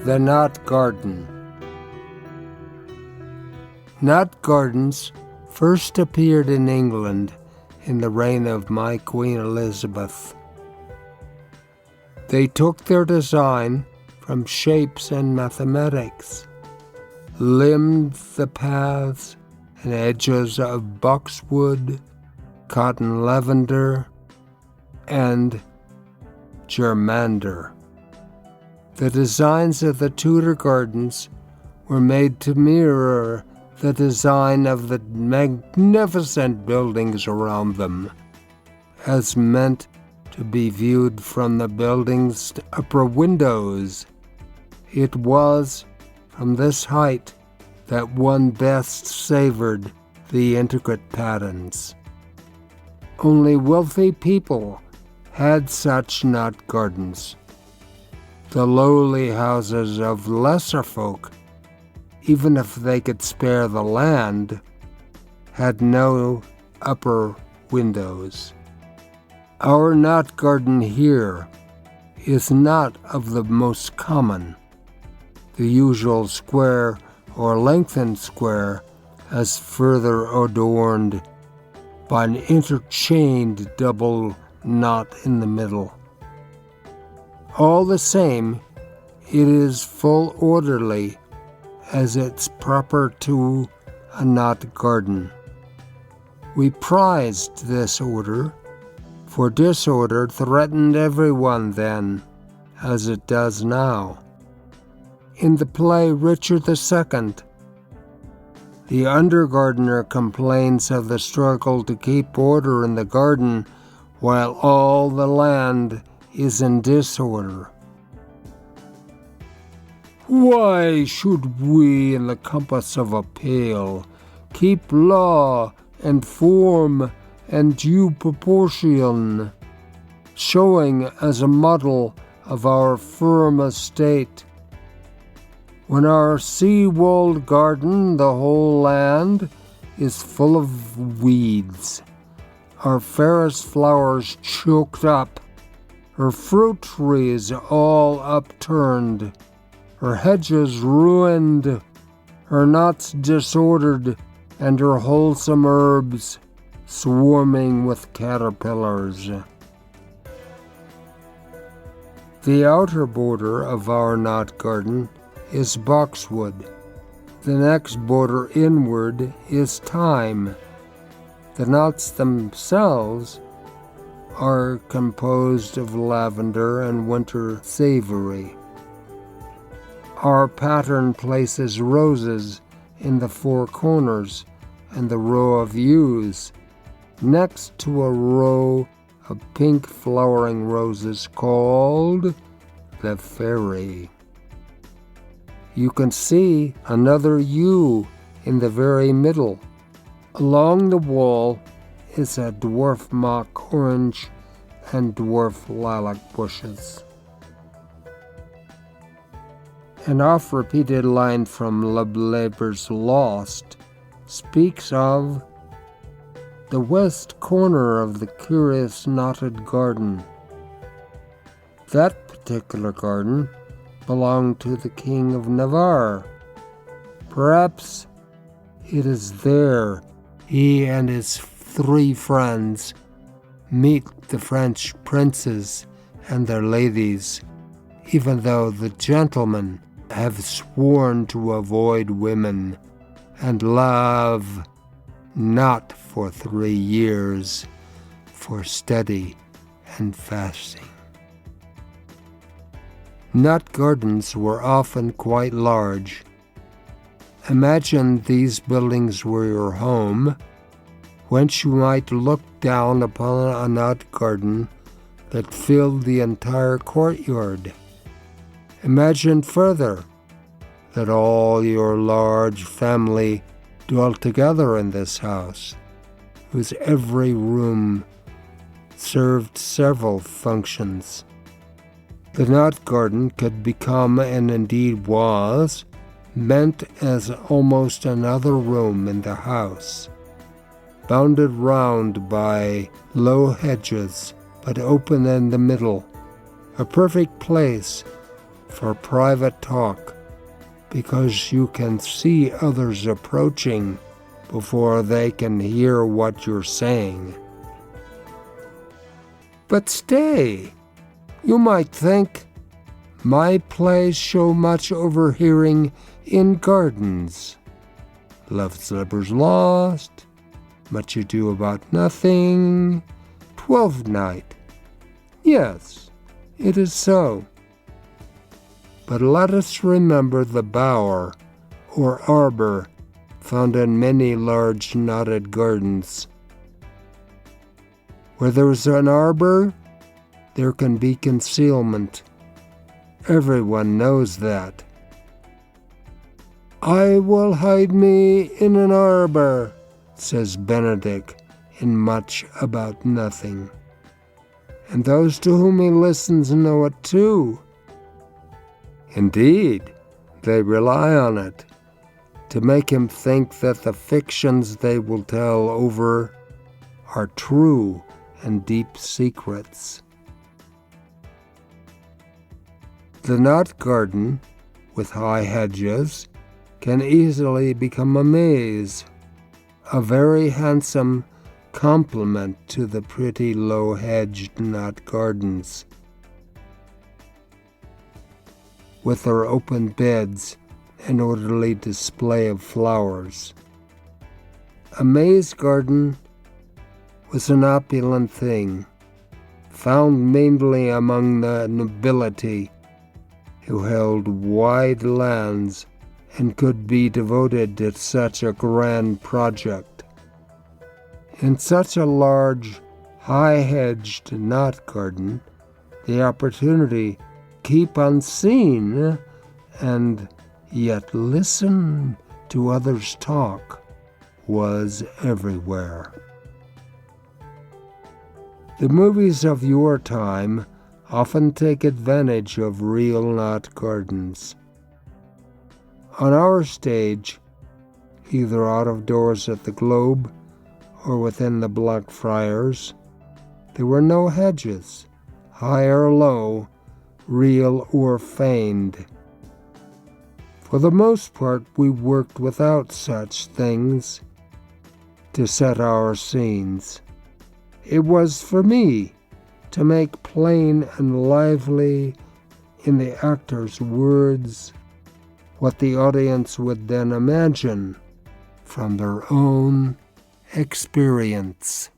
The Knot Garden. Knot gardens first appeared in England in the reign of my Queen Elizabeth. They took their design from shapes and mathematics, limbed the paths and edges of boxwood, cotton lavender, and germander. The designs of the Tudor gardens were made to mirror the design of the magnificent buildings around them, as meant to be viewed from the building's upper windows. It was from this height that one best savored the intricate patterns. Only wealthy people had such knot gardens. The lowly houses of lesser folk, even if they could spare the land, had no upper windows. Our knot garden here is not of the most common. The usual square or lengthened square is further adorned by an interchained double knot in the middle. All the same, it is full orderly, as it's proper to a knot garden. We prized this order, for disorder threatened everyone then, as it does now. In the play Richard II, the undergardener complains of the struggle to keep order in the garden while all the land is in disorder. Why should we, in the compass of a pail, keep law and form and due proportion, showing as a model of our firm estate? When our sea-walled garden, the whole land, is full of weeds, our fairest flowers choked up, her fruit trees all upturned, her hedges ruined, her knots disordered, and her wholesome herbs swarming with caterpillars. The outer border of our knot garden is boxwood. The next border inward is thyme. The knots themselves are composed of lavender and winter savory. Our pattern places roses in the four corners and the row of yews, next to a row of pink flowering roses called the fairy. You can see another yew in the very middle. Along the wall is a dwarf mock orange and dwarf lilac bushes. An oft-repeated line from Laber's Lost speaks of the west corner of the curious knotted garden. That particular garden belonged to the King of Navarre. Perhaps it is there he and his 3 friends meet the French princes and their ladies, even though the gentlemen have sworn to avoid women and love not for 3 years, for study and fasting. Knot gardens were often quite large. Imagine these buildings were your home, whence you might look down upon a knot garden that filled the entire courtyard. Imagine further that all your large family dwelt together in this house, whose every room served several functions. The knot garden could become, and indeed was, meant as almost another room in the house, bounded round by low hedges, but open in the middle, a perfect place for private talk because you can see others approaching before they can hear what you're saying. But stay, you might think, my plays show much overhearing in gardens. Love Slippers Lost, Much Ado About Nothing, Twelfth Night. Yes, it is so. But let us remember the bower or arbor found in many large knotted gardens. Where there is an arbor, there can be concealment. Everyone knows that. I will hide me in an arbor, says Benedict in Much About Nothing. And those to whom he listens know it too. Indeed, they rely on it to make him think that the fictions they will tell over are true and deep secrets. The knot garden, with high hedges, can easily become a maze, a very handsome complement to the pretty low-hedged knot gardens, with their open beds and orderly display of flowers. A maze garden was an opulent thing, found mainly among the nobility, who held wide lands and could be devoted to such a grand project. In such a large, high-hedged knot garden, the opportunity to keep unseen and yet listen to others talk was everywhere. The movies of your time often take advantage of real knot gardens. On our stage, either out of doors at the Globe or within the Blackfriars, there were no hedges, high or low, real or feigned. For the most part, we worked without such things to set our scenes. It was for me to make plain and lively in the actor's words what the audience would then imagine from their own experience.